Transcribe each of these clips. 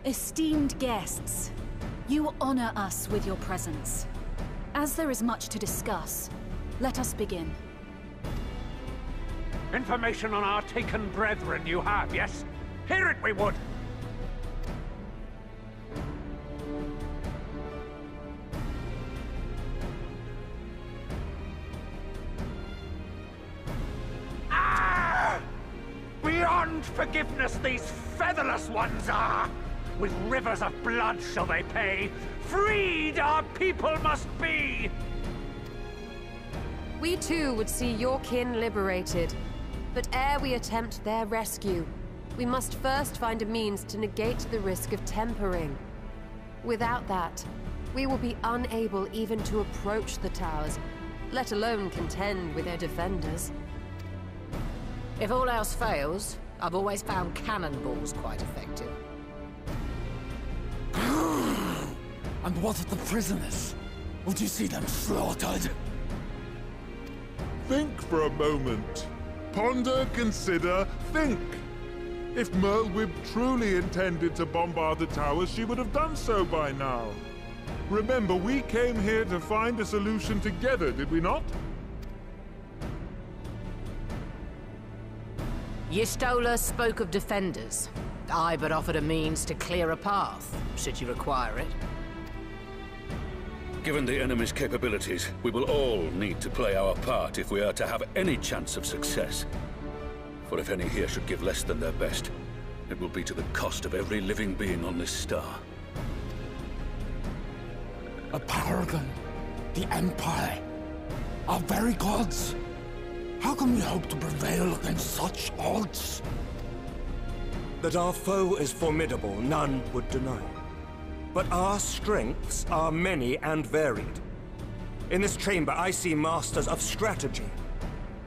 Esteemed guests, you honor us with your presence. As there is much to discuss, let us begin. Information on our taken brethren you have, yes? Hear it we would! Ah! Beyond forgiveness these featherless ones are! With rivers of blood shall they pay. Freed our people must be! We too would see your kin liberated. But ere we attempt their rescue, we must first find a means to negate the risk of tempering. Without that, we will be unable even to approach the towers, let alone contend with their defenders. If all else fails, I've always found cannonballs quite effective. And what of the prisoners? Would you see them slaughtered? Think for a moment. Ponder, consider, think. If Merlwyb truly intended to bombard the towers, she would have done so by now. Remember, we came here to find a solution together, did we not? Y'Stola spoke of defenders. I but offered a means to clear a path, should you require it. Given the enemy's capabilities, we will all need to play our part if we are to have any chance of success. For if any here should give less than their best, it will be to the cost of every living being on this star. A paragon, the Empire, our very gods. How can we hope to prevail against such odds? That our foe is formidable, none would deny. But our strengths are many and varied. In this chamber, I see masters of strategy,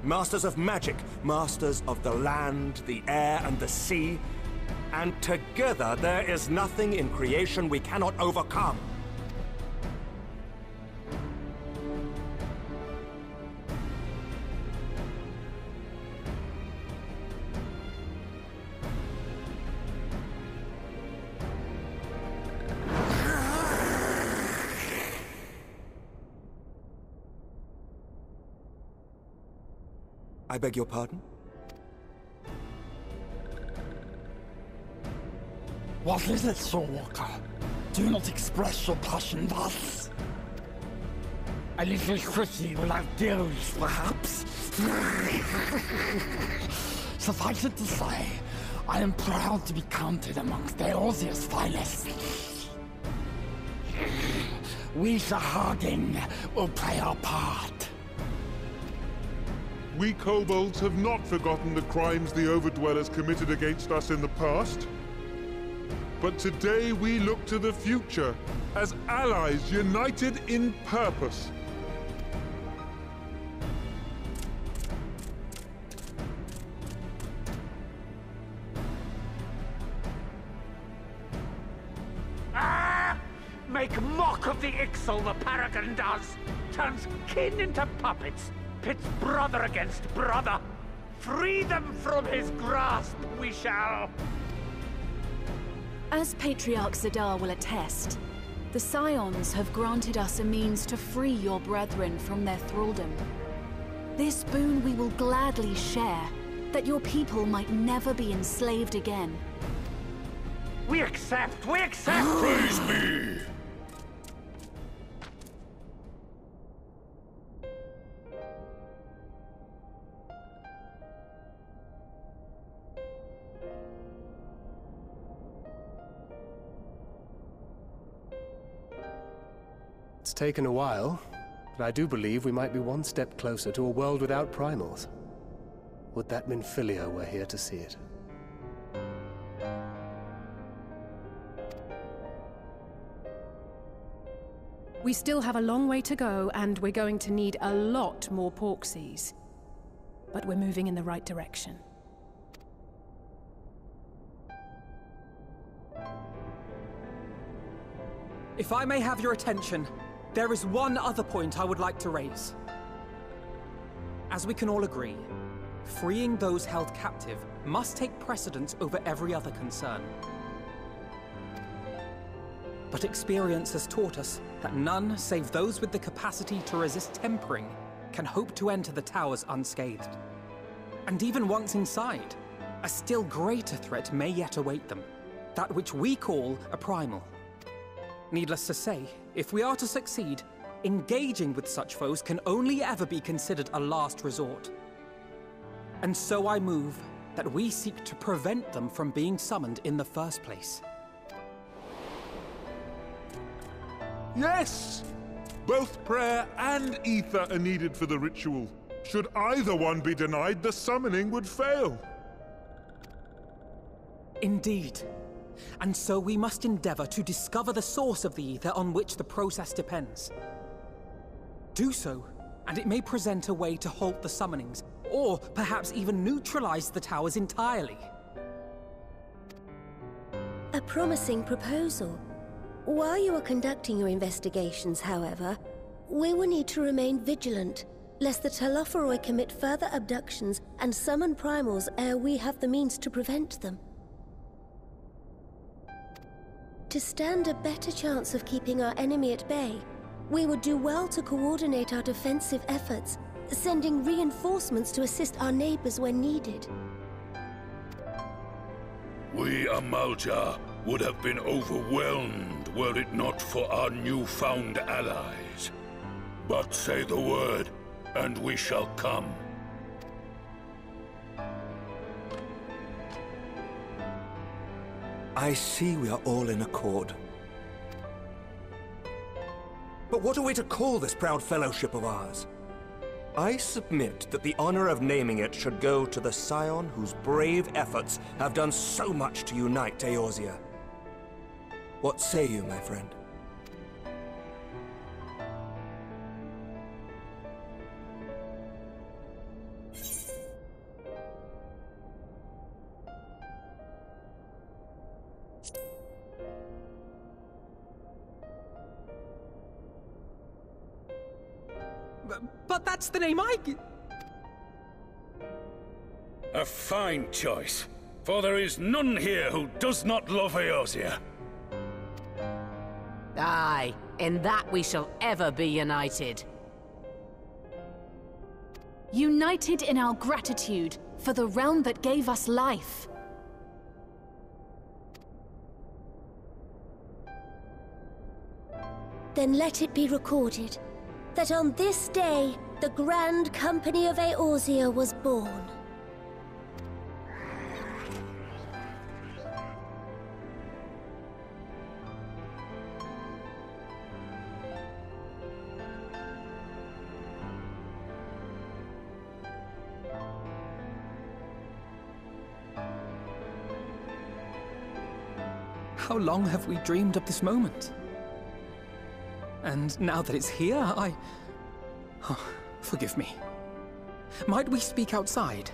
masters of magic, masters of the land, the air, and the sea. And together, there is nothing in creation we cannot overcome. I beg your pardon? What is it, Soulwalker? Do not express your passion thus. A little quickly without deals, perhaps? Suffice it to say, I am proud to be counted amongst Eorzea's finest. We Sahagin will play our part. We kobolds have not forgotten the crimes the Overdwellers committed against us in the past. But today we look to the future, as allies united in purpose. Make mock of the Ixal the Paragon does! Turns kin into puppets! Pits brother against brother! Free them from his grasp, we shall! As Patriarch Zadar will attest, the Scions have granted us a means to free your brethren from their thraldom. This boon we will gladly share, that your people might never be enslaved again. We accept! We accept! Praise me! It's taken a while, but I do believe we might be one step closer to a world without primals. Would that Minfilia were here to see it. We still have a long way to go, and we're going to need a lot more Porksies. but we're moving in the right direction. If I may have your attention, there is one other point I would like to raise. As we can all agree, freeing those held captive must take precedence over every other concern. But experience has taught us that none save those with the capacity to resist tempering can hope to enter the towers unscathed. And even once inside, a still greater threat may yet await them, that which we call a primal. Needless to say, if we are to succeed, engaging with such foes can only ever be considered a last resort. And so I move that we seek to prevent them from being summoned in the first place. Yes! Both prayer and ether are needed for the ritual. Should either one be denied, the summoning would fail. Indeed. And so we must endeavor to discover the source of the ether on which the process depends. Do so, and it may present a way to halt the summonings, or perhaps even neutralize the towers entirely. A promising proposal. While you are conducting your investigations, however, we will need to remain vigilant, lest the Telophoroi commit further abductions and summon primals ere we have the means to prevent them. To stand a better chance of keeping our enemy at bay, we would do well to coordinate our defensive efforts, sending reinforcements to assist our neighbors when needed. We Amalja would have been overwhelmed were it not for our newfound allies. But say the word, and we shall come. I see we are all in accord. But what are we to call this proud fellowship of ours? I submit that the honor of naming it should go to the scion whose brave efforts have done so much to unite Eorzea. What say you, my friend? But that's the name I... A fine choice, for there is none here who does not love Eorzea. Aye, in that we shall ever be united. United in our gratitude for the realm that gave us life. Then let it be recorded that on this day, the Grand Company of Eorzea was born. How long have we dreamed of this moment? And now that it's here, Oh, forgive me. Might we speak outside?